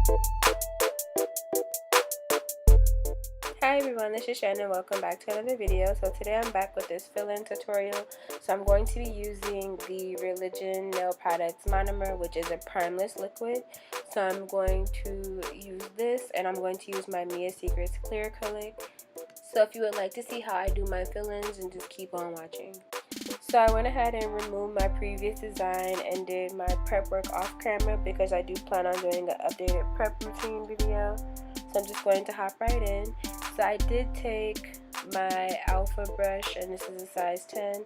Hi everyone, this is Shann and welcome back to another video. So today I'm back with this fill-in tutorial. So I'm going to be using the Religion Nail Products Monomer, which is a primeless liquid. So I'm going to use this, and I'm going to use my Mia Secrets Clear Acrylic. So if you would like to see how I do my fill-ins, then just keep on watching. So I went ahead and removed my previous design and did my prep work off camera because I do plan on doing an updated prep routine video. So I'm just going to hop right in. So I did take my alpha brush, and this is a size 10,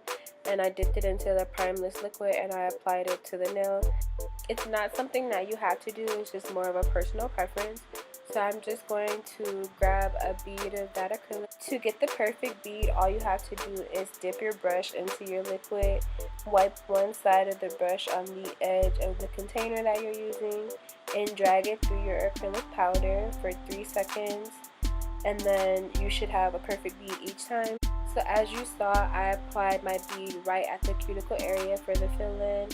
and I dipped it into the primeless liquid and I applied it to the nail. It's not something that you have to do, it's just more of a personal preference. So I'm just going to grab a bead of that acrylic. To get the perfect bead, all you have to do is dip your brush into your liquid, wipe one side of the brush on the edge of the container that you're using, and drag it through your acrylic powder for 3 seconds. And then you should have a perfect bead each time. So as you saw, I applied my bead right at the cuticle area for the fill-in,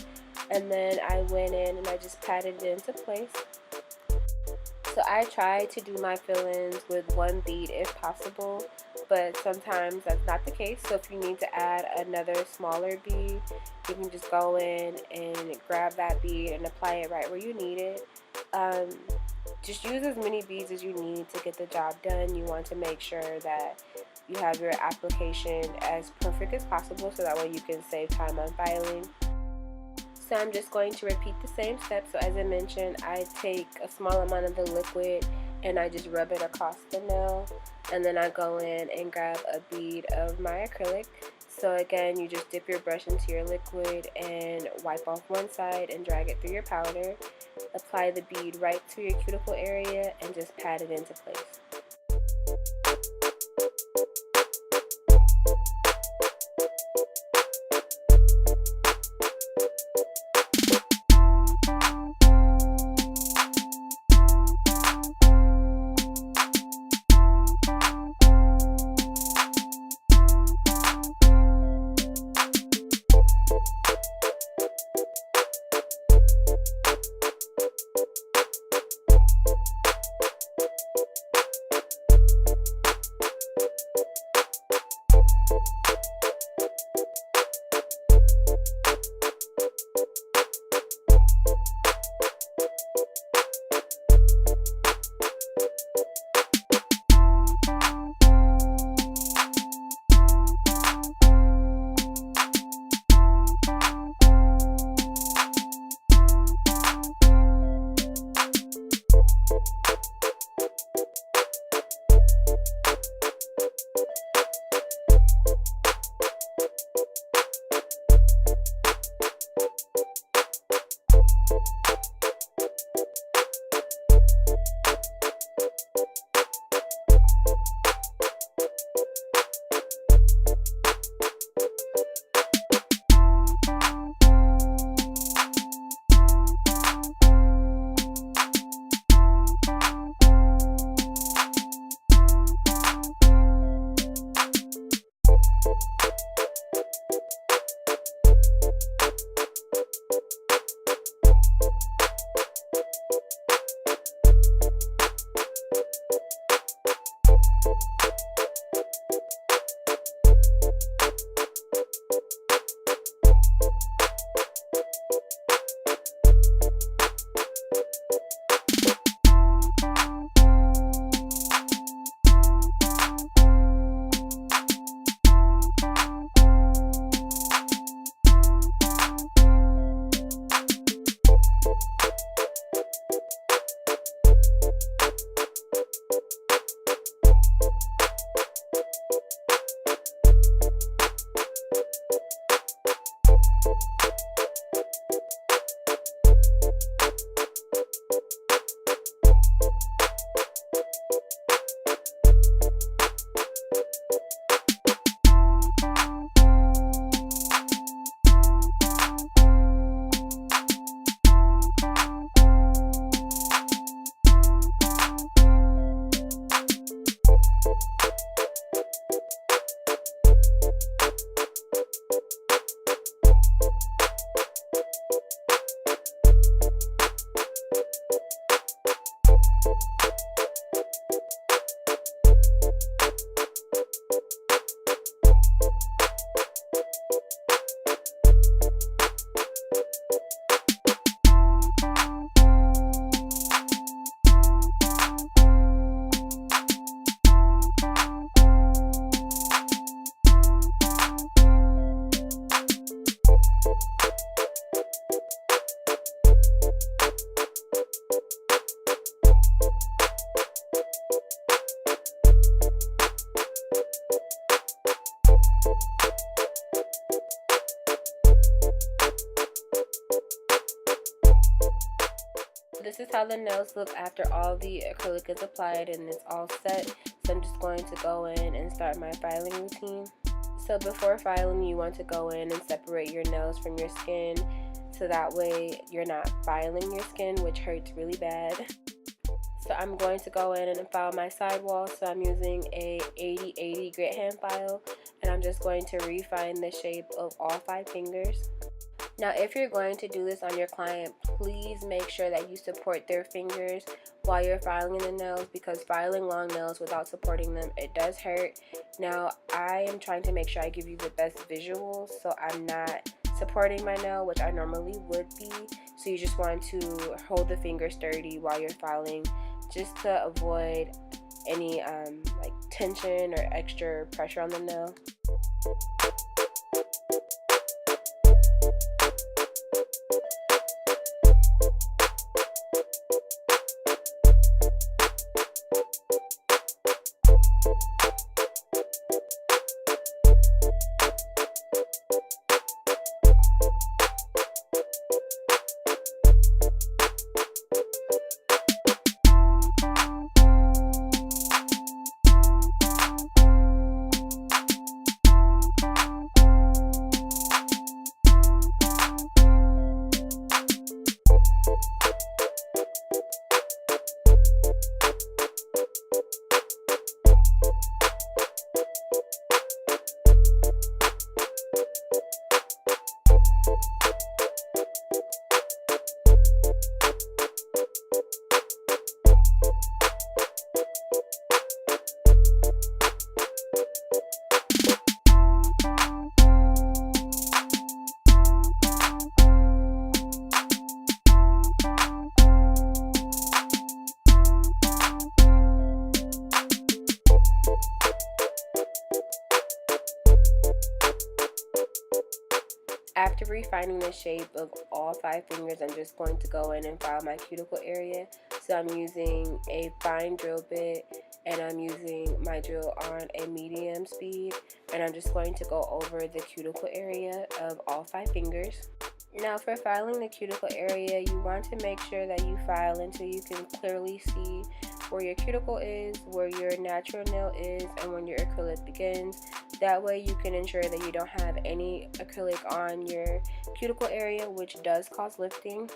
and then I went in and I just patted it into place. So I try to do my fill-ins with one bead if possible, but sometimes that's not the case. So if you need to add another smaller bead, you can just go in and grab that bead and apply it right where you need it. Just use as many beads as you need to get the job done. You want to make sure that you have your application as perfect as possible so that way you can save time on filing. So I'm just going to repeat the same steps. So as I mentioned, I take a small amount of the liquid and I just rub it across the nail, and then I go in and grab a bead of my acrylic. So again, you just dip your brush into your liquid and wipe off one side and drag it through your powder. Apply the bead right to your cuticle area and just pat it into place. this is how the nails look after all the acrylic is applied and it's all set. So I'm just going to go in and start my filing routine. So before filing, you want to go in and separate your nails from your skin, so that way you're not filing your skin, which hurts really bad. So I'm going to go in and file my sidewall. So I'm using a 80/80 grit hand file, and I'm just going to refine the shape of all 5 fingers. Now, if you're going to do this on your client, please make sure that you support their fingers while you're filing the nails, because filing long nails without supporting them, it does hurt. Now, I am trying to make sure I give you the best visuals, so I'm not supporting my nail, which I normally would be. So you just want to hold the finger sturdy while you're filing, just to avoid any like tension or extra pressure on the nail. After refining the shape of all 5 fingers, I'm just going to go in and file my cuticle area. So I'm using a fine drill bit, and I'm using my drill on a medium speed, and I'm just going to go over the cuticle area of all 5 fingers. Now, for filing the cuticle area, you want to make sure that you file until you can clearly see where your cuticle is, where your natural nail is, and when your acrylic begins. That way you can ensure that you don't have any acrylic on your cuticle area, which does cause lifting.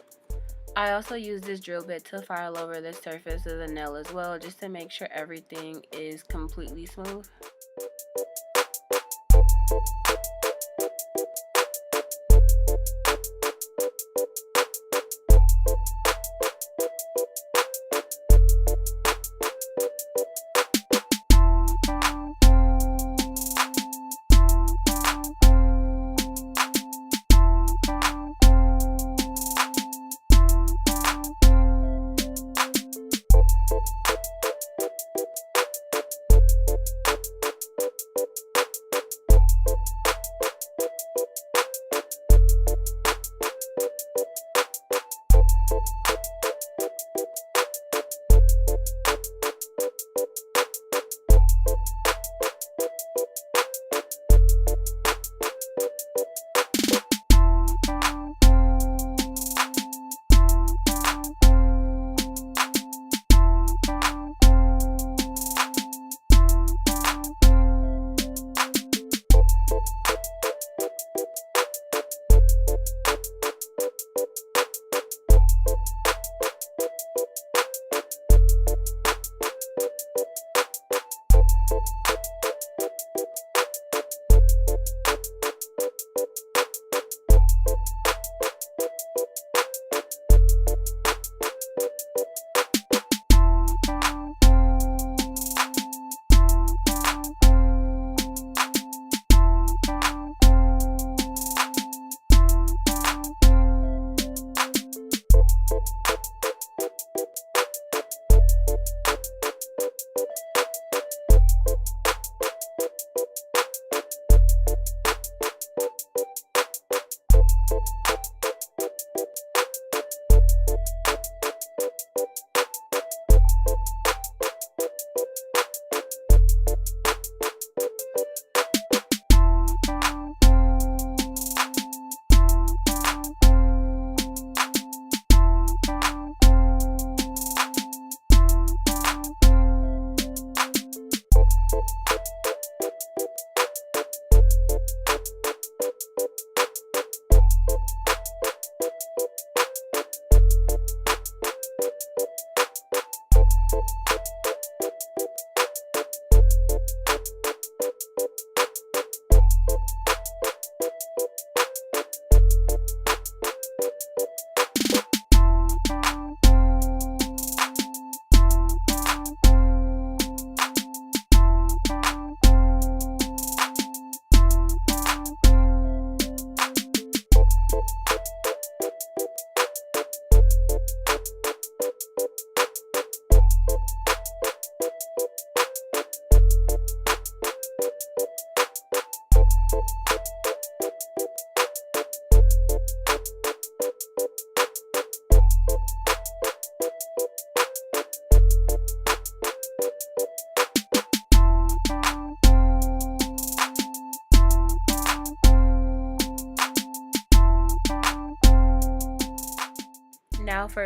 I also use this drill bit to file over the surface of the nail as well, just to make sure everything is completely smooth.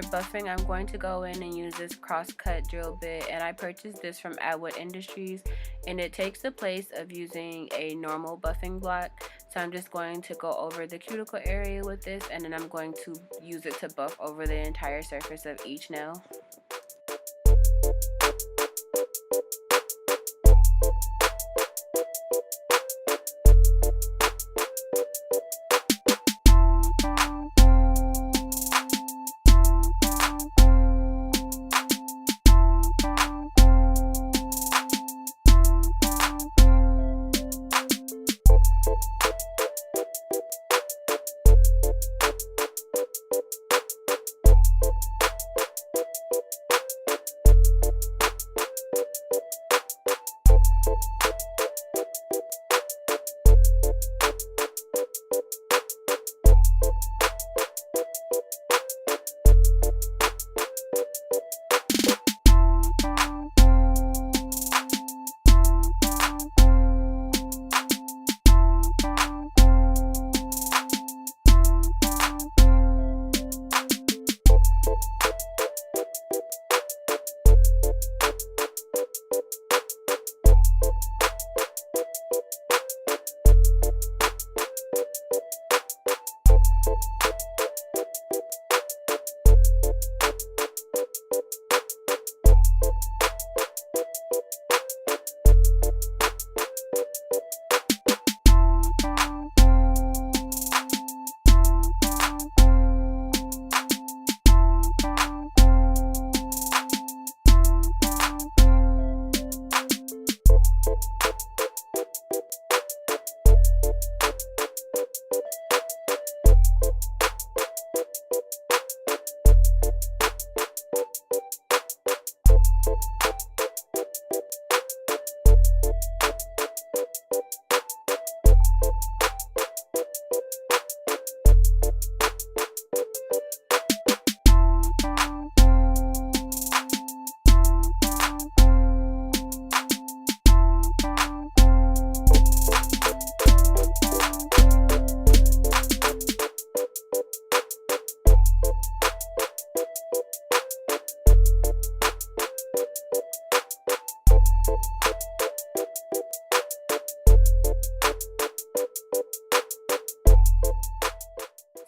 for buffing, I'm going to go in and use this cross-cut drill bit, and I purchased this from Atwood Industries, and it takes the place of using a normal buffing block. So I'm just going to go over the cuticle area with this, and then I'm going to use it to buff over the entire surface of each nail.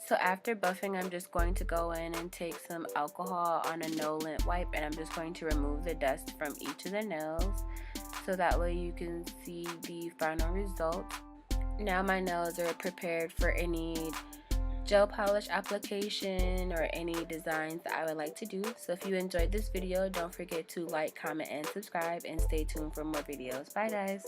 So after buffing, I'm just going to go in and take some alcohol on a no lint wipe, and I'm just going to remove the dust from each of the nails, so that way you can see the final result. Now my nails are prepared for any gel polish application or any designs that I would like to do. So if you enjoyed this video, don't forget to like, comment, and subscribe, and stay tuned for more videos. Bye guys.